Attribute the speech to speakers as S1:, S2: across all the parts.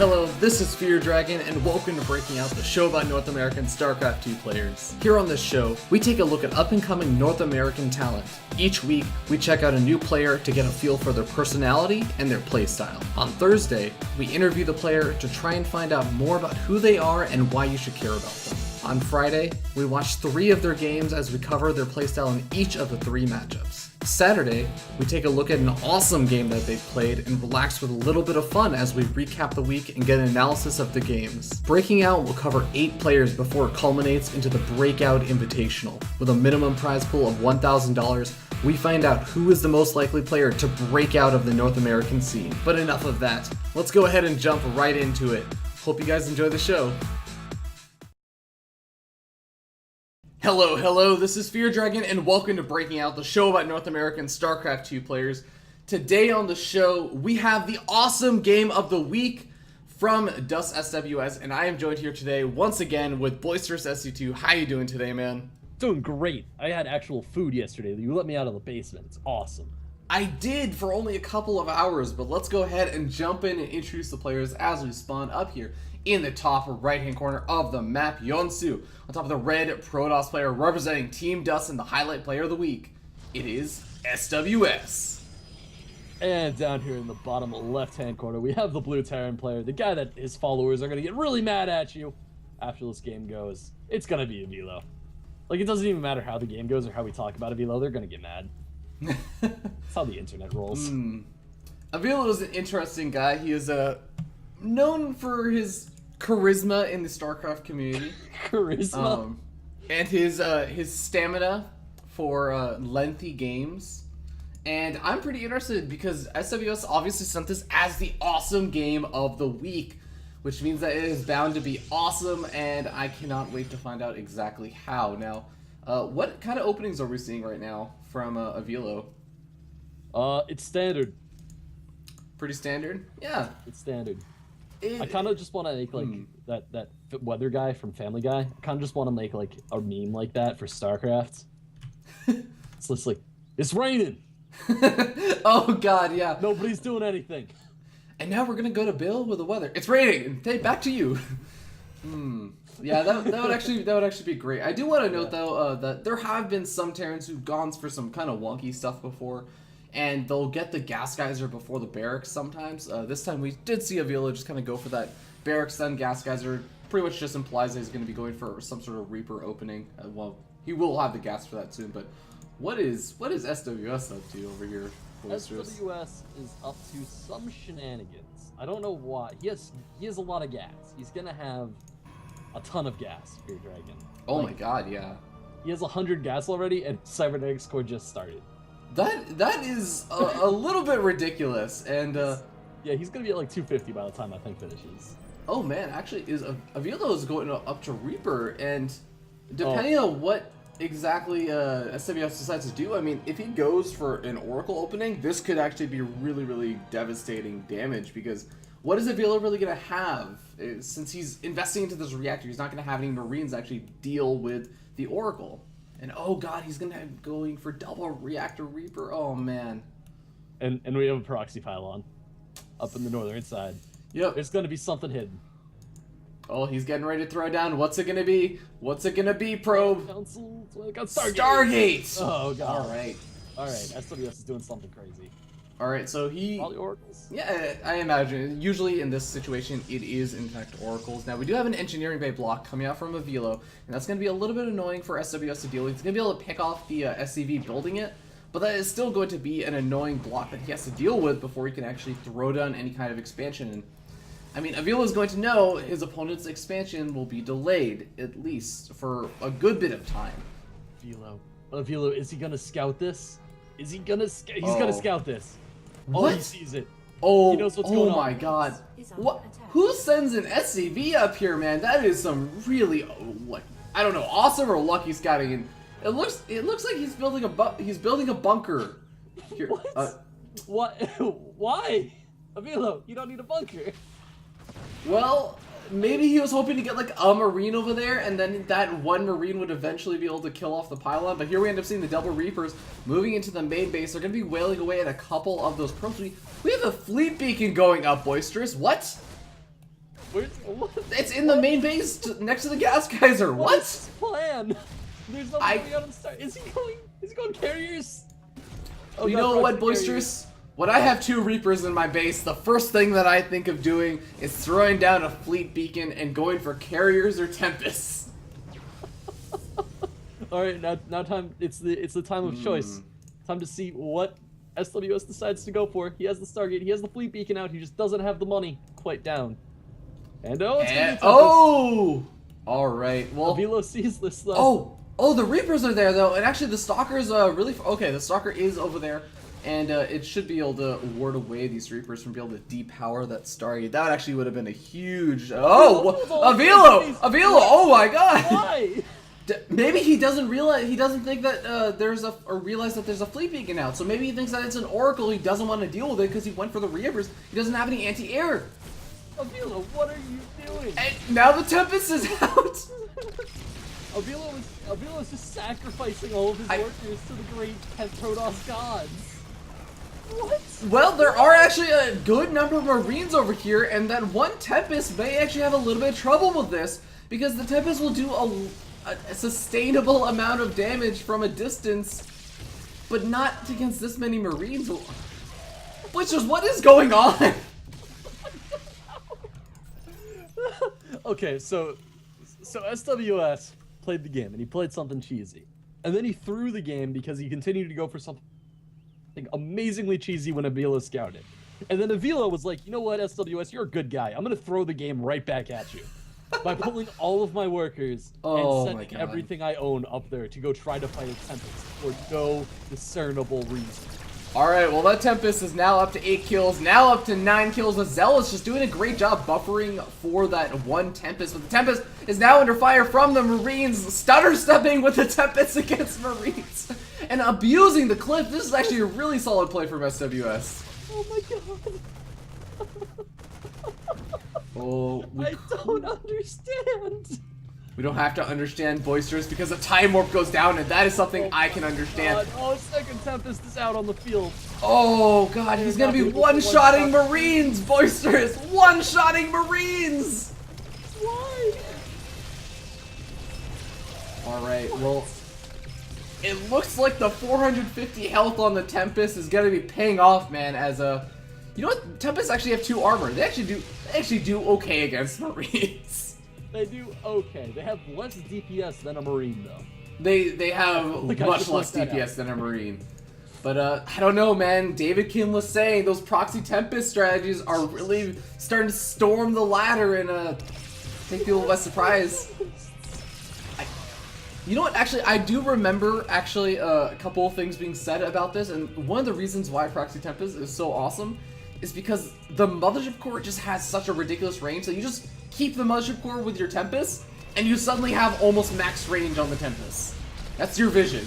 S1: Hello, this is Fear Dragon, and welcome to Breaking Out, the show about North American StarCraft 2 players. Here on this show, we take a look at up-and-coming North American talent. Each week, we check out a new player to get a feel for their personality and their playstyle. On Thursday, we interview the player to try and find out more about who they are and why you should care about them. On Friday, we watch 3 of their games as we cover their playstyle in each of the 3 matchups. Saturday, we take a look at an awesome game that they've played and relax with a little bit of fun as we recap the week and get an analysis of the games. Breaking Out will cover 8 players before it culminates into the Breakout Invitational. With a minimum prize pool of $1,000, we find out who is the most likely player to break out of the North American scene. But enough of that. Let's go ahead and jump right into it. Hope you guys enjoy the show. Hello, this is Fear Dragon, and welcome to Breaking Out, the show about North American StarCraft 2 players. Today on the show, we have the awesome game of the week from sWs, and I am joined here today once again with Boisterous SC2. How you doing today, man?
S2: Doing great. I had actual food yesterday. You let me out of the basement. It's awesome.
S1: I did for only a couple of hours, but let's go ahead and jump in and introduce the players as we spawn up here. In the top right-hand corner of the map, Yonsu. On top of the red Protoss player representing Team Dust and the highlight player of the week, it is sWs.
S2: And down here in the bottom left-hand corner, we have the blue Terran player, the guy that his followers are going to get really mad at you after this game goes. It's going to be Avilo. Like, it doesn't even matter how the game goes or how we talk about Avilo, they're going to get mad. That's how the internet rolls.
S1: Avilo is an interesting guy. He is known for his charisma in the StarCraft community.
S2: Charisma?
S1: And his stamina for lengthy games. And I'm pretty interested because sWs obviously sent this as the awesome game of the week, which means that it is bound to be awesome, and I cannot wait to find out exactly how. Now, what kind of openings are we seeing right now from Avilo?
S2: It's standard.
S1: Pretty standard? Yeah.
S2: It's standard. I kind of just want to make, like, that weather guy from Family Guy. I kind of just want to make, like, a meme like that for StarCraft. It's just like, it's raining!
S1: Oh, God, yeah.
S2: Nobody's doing anything.
S1: And now we're going to go to Bill with the weather. It's raining! Hey, back to you! Yeah, that would actually be great. I do want to note, though, that there have been some Terrans who've gone for some kind of wonky stuff before. And they'll get the gas geyser before the barracks sometimes. This time we did see Avilo just kind of go for that barracks then gas geyser. Pretty much just implies that he's going to be going for some sort of Reaper opening. Well, he will have the gas for that soon, but what is sWs up to over here, Boisterous?
S2: sWs is up to some shenanigans. I don't know why. He has a lot of gas. He's going to have a ton of gas, Fear Dragon.
S1: Oh my god, yeah.
S2: He has 100 gas already, and Cybernetics Core just started.
S1: That is a little bit ridiculous, and
S2: yeah, he's gonna be at like 250 by the time I think finishes.
S1: Oh man, actually, Avilo is going up to Reaper, and depending on what exactly sWs decides to do, I mean, if he goes for an Oracle opening, this could actually be really, really devastating damage, because what is Avilo really gonna have? Since he's investing into this reactor, he's not gonna have any Marines actually deal with the Oracle. And oh god, he's gonna have going for double reactor Reaper. Oh man.
S2: And we have a proxy pylon up in the northern side.
S1: Yep.
S2: There's gonna be something hidden.
S1: Oh, he's getting ready to throw down. What's it gonna be? What's it gonna be, Probe?
S2: Council,
S1: Stargate!
S2: Oh god.
S1: Alright.
S2: SWS is doing something crazy.
S1: Alright, so he...
S2: Probably Oracles.
S1: Yeah, I imagine. Usually in this situation, it is in fact Oracles. Now, we do have an Engineering Bay block coming out from Avilo, and that's going to be a little bit annoying for sWs to deal with. He's going to be able to pick off the SCV building it, but that is still going to be an annoying block that he has to deal with before he can actually throw down any kind of expansion. And I mean, Avilo is going to know his opponent's expansion will be delayed, at least, for a good bit of time.
S2: Avilo, is he going to scout this? Is he going to... He's going to scout this.
S1: What?
S2: Oh, he sees it.
S1: Oh,
S2: he knows what's going on.
S1: My god. What? Who sends an SCV up here, man? That is some really, like, I don't know, awesome or lucky scouting. And it looks like he's building a bunker. Here,
S2: what? Why? Avilo, you don't need a bunker.
S1: Well, maybe he was hoping to get like a Marine over there, and then that one Marine would eventually be able to kill off the pylon. But here we end up seeing the double Reapers moving into the main base. They're going to be wailing away at a couple of those probes. We have a fleet beacon going up, Boisterous. What?
S2: What?
S1: It's in the main base next to the gas geyser. What?
S2: What's his plan? There's nothing going on in the start. Is he going carriers? Oh,
S1: You
S2: God,
S1: know
S2: Frost
S1: what,
S2: and
S1: Boisterous? When I have 2 Reapers in my base, the first thing that I think of doing is throwing down a fleet beacon and going for carriers or Tempests.
S2: All right, now time. It's the time of choice. Time to see what sWs decides to go for. He has the Stargate. He has the fleet beacon out. He just doesn't have the money quite down. And oh, it's gonna be Tempest.
S1: Oh! All right. Well,
S2: Avilo sees this though.
S1: Oh, the Reapers are there though, and actually the Stalker's really okay. The Stalker is over there, and it should be able to ward away these Reapers from being able to depower that Stargate. That actually would have been a huge. Oh, Avilo! Oh my God!
S2: Why?
S1: Maybe he doesn't realize. He doesn't think that realize that there's a fleet beacon out. So maybe he thinks that it's an Oracle. He doesn't want to deal with it because he went for the Reapers. He doesn't have any anti-air.
S2: Avilo, what are you doing?
S1: And now the Tempest is out.
S2: Avilo is just sacrificing all of his workers to the great Protoss gods. What?
S1: Well, there are actually a good number of Marines over here, and that one Tempest may actually have a little bit of trouble with this, because the Tempest will do a sustainable amount of damage from a distance, but not against this many Marines. Which is what is going on?
S2: Okay, so sWs played the game, and he played something cheesy. And then he threw the game because he continued to go for something amazingly cheesy when Avila scouted. And then Avila was like, you know what, sWs, you're a good guy. I'm going to throw the game right back at you. By pulling all of my workers and sending everything I own up there to go try to fight a Tempest for no discernible reason.
S1: Alright, well that Tempest is now up to 8 kills, now up to 9 kills. The Zealous just doing a great job buffering for that one Tempest. But the Tempest is now under fire from the Marines, stutter stepping with the Tempest against Marines, and abusing the cliff. This is actually a really solid play from SWS.
S2: Oh my God.
S1: Oh,
S2: I don't understand.
S1: We don't have to understand Boisterous because the Time Warp goes down, and that is something I can understand.
S2: Oh, second Tempest is out on the field.
S1: Oh God, he's gonna be one-shotting Marines, Boisterous! One-shotting Marines!
S2: Why?
S1: Alright, well, it looks like the 450 health on the Tempest is gonna be paying off, man, as a... You know what? Tempests actually have 2 armor. They actually do okay against Marines.
S2: They do okay. They have less DPS than a Marine, though.
S1: They have much less DPS than a Marine. But I don't know, man. David Kim was saying those proxy Tempest strategies are really starting to storm the ladder and take people by surprise. You know what? Actually, I do remember actually a couple of things being said about this, and one of the reasons why Proxy Tempest is so awesome is because the Mothership Core just has such a ridiculous range that you just keep the Mothership Core with your Tempest, and you suddenly have almost max range on the Tempest. That's your vision.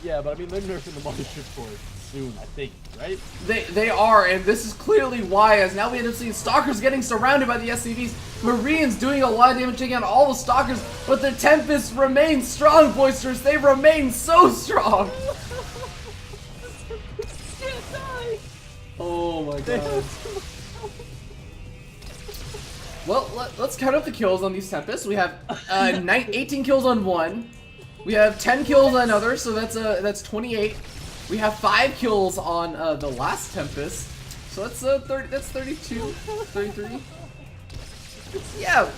S2: Yeah, but I mean, they're nerfing the Mothership Core soon, I think, right?
S1: They are, and this is clearly why, as now we end up seeing Stalkers getting surrounded by the SCVs, Marines doing a lot of damage, taking out all the Stalkers, but the Tempest remain strong, Boisterous. They remain so strong.
S2: Can't die.
S1: Oh my God. Well, let's count up the kills on these Tempests. We have 18 kills on one. We have 10 kills on another, so that's 28. We have 5 kills on the last Tempest, so that's 30. That's 32, 33. Yeah.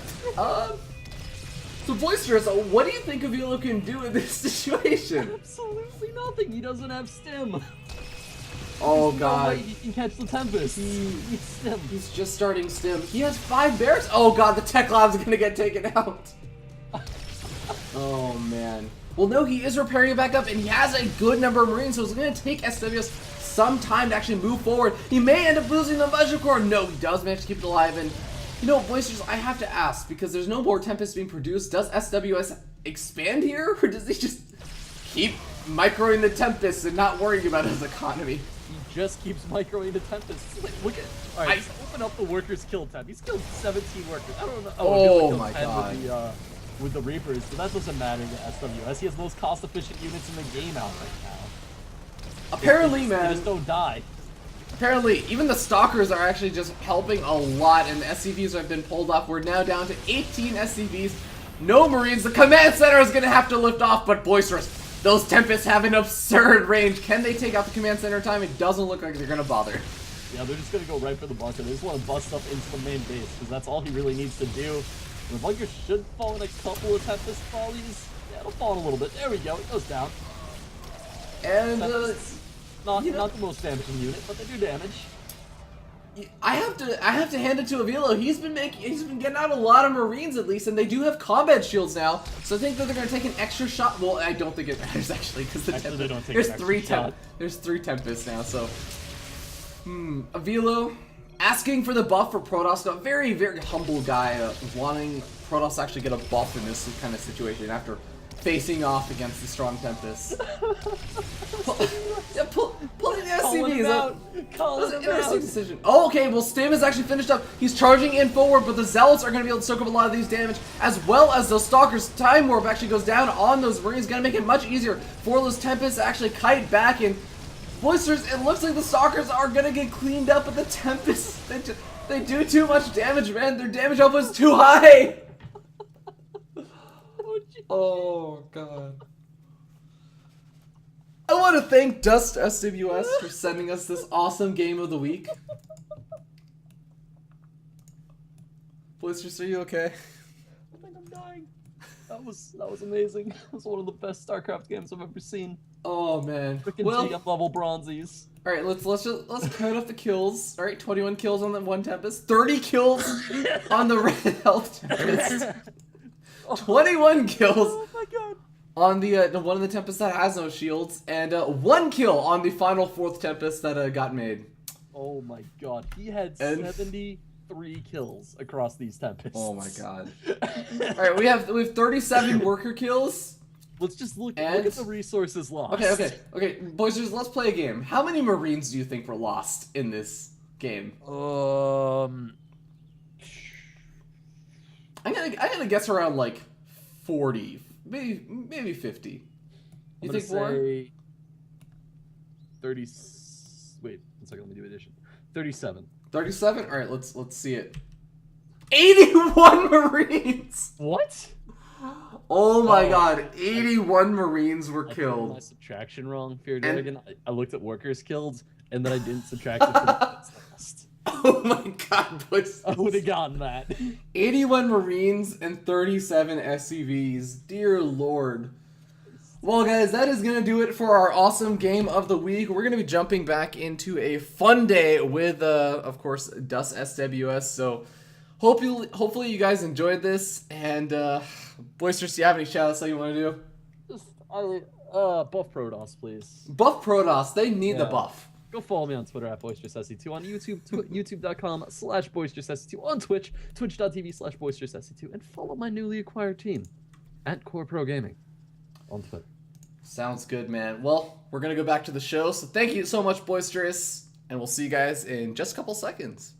S1: So Boisterous, what do you think Avilo can do in this situation?
S2: Absolutely nothing. He doesn't have stim.
S1: Oh
S2: There's
S1: God.
S2: no way he can catch the Tempest. He's stim.
S1: He's just starting stim. He has 5 bears. Oh God, the Tech Lab's gonna get taken out. Oh man. Well, no, he is repairing it back up, and he has a good number of Marines, so it's going to take sWs some time to actually move forward. He may end up losing the Mothership Core. No, he does manage to keep it alive, and, you know, Boisterous, I have to ask, because there's no more Tempests being produced, does sWs expand here, or does he just keep microing the Tempests and not worrying about his economy?
S2: He just keeps microing the Tempests. Like, look at... Alright, just open up the workers kill tab. He's killed 17 workers. I don't know.
S1: Oh my God.
S2: With the Reapers, but that doesn't matter to sWs. He has the most cost-efficient units in the game out right now.
S1: Apparently,
S2: They
S1: man.
S2: just don't die.
S1: Apparently, even the Stalkers are actually just helping a lot, and the SCVs have been pulled off. We're now down to 18 SCVs. No Marines. The command center is going to have to lift off, but Boisterous. Those Tempests have an absurd range. Can they take out the command center in time? It doesn't look like they're going to bother.
S2: Yeah, they're just going to go right for the bunker. They just want to bust up into the main base, because that's all he really needs to do. And the bunker should fall in a couple of Tempest volleys. Yeah, it'll fall in a little bit. There we go. It goes down.
S1: And,
S2: not the most damaging unit, but they do damage.
S1: I have to hand it to Avilo. He's been getting out a lot of Marines at least, and they do have combat shields now. So I think that they're gonna take an extra shot. Well, I don't think it matters actually, because there's three Tempests now. So, Avilo asking for the buff for Protoss. A very, very humble guy, wanting Protoss to actually get a buff in this kind of situation after facing off against the strong Tempest. Pulling the SCVs out. Calling him interesting decision. Oh, okay, well, Stim is actually finished up. He's charging in forward, but the Zealots are going to be able to soak up a lot of these damage, as well as those Stalkers. Time Warp actually goes down on those Marines, going to make it much easier for those Tempests to actually kite back. And Boisters, it looks like the Stalkers are going to get cleaned up, but the Tempests, they do too much damage, man. Their damage output is too high. Oh, God. I want to thank Dust sWs for sending us this awesome game of the week. Boisters, are you okay?
S2: I think I'm dying. That was amazing. That was one of the best StarCraft games I've ever seen.
S1: Oh, man.
S2: Freaking
S1: well,
S2: GM level bronzies.
S1: All right, let's count up the kills. All right, 21 kills on the one Tempest, 30 kills on the Red Health Tempest. 21 kills
S2: Oh my God.
S1: on the one of the Tempests that has no shields, and 1 kill on the final 4th Tempest that got made.
S2: Oh my God, he had 73 kills across these Tempests.
S1: Oh my God. All right, we have 37 worker kills.
S2: Let's just look at the resources lost.
S1: Okay, Boisters, let's play a game. How many Marines do you think were lost in this game? I'm gonna guess around like 40, maybe 50. You think more?
S2: 30. Wait, 1 second. Let me do addition. 37.
S1: 37. All right, let's see it. 81 Marines.
S2: What?
S1: Oh my God, 81 Marines were killed.
S2: My subtraction wrong, Fear Dragon. I looked at workers killed, and then I didn't subtract it from the last.
S1: Oh my God, boys.
S2: I would have gotten that.
S1: 81 Marines and 37 SCVs. Dear Lord. Well, guys, that is going to do it for our awesome game of the week. We're going to be jumping back into a fun day with, of course, Dust sWs. So hopefully you guys enjoyed this. And, Boisters, do you have any shout-outs that you want to do?
S2: Buff Protoss, please.
S1: Buff Protoss. They need the buff.
S2: Go follow me on Twitter at BoisterousSC2, on YouTube, youtube.com/BoisterousSC2, on Twitch, twitch.tv/BoisterousSC2, and follow my newly acquired team at Core Pro Gaming on Twitter.
S1: Sounds good, man. Well, we're going to go back to the show, so thank you so much, Boisterous, and we'll see you guys in just a couple seconds.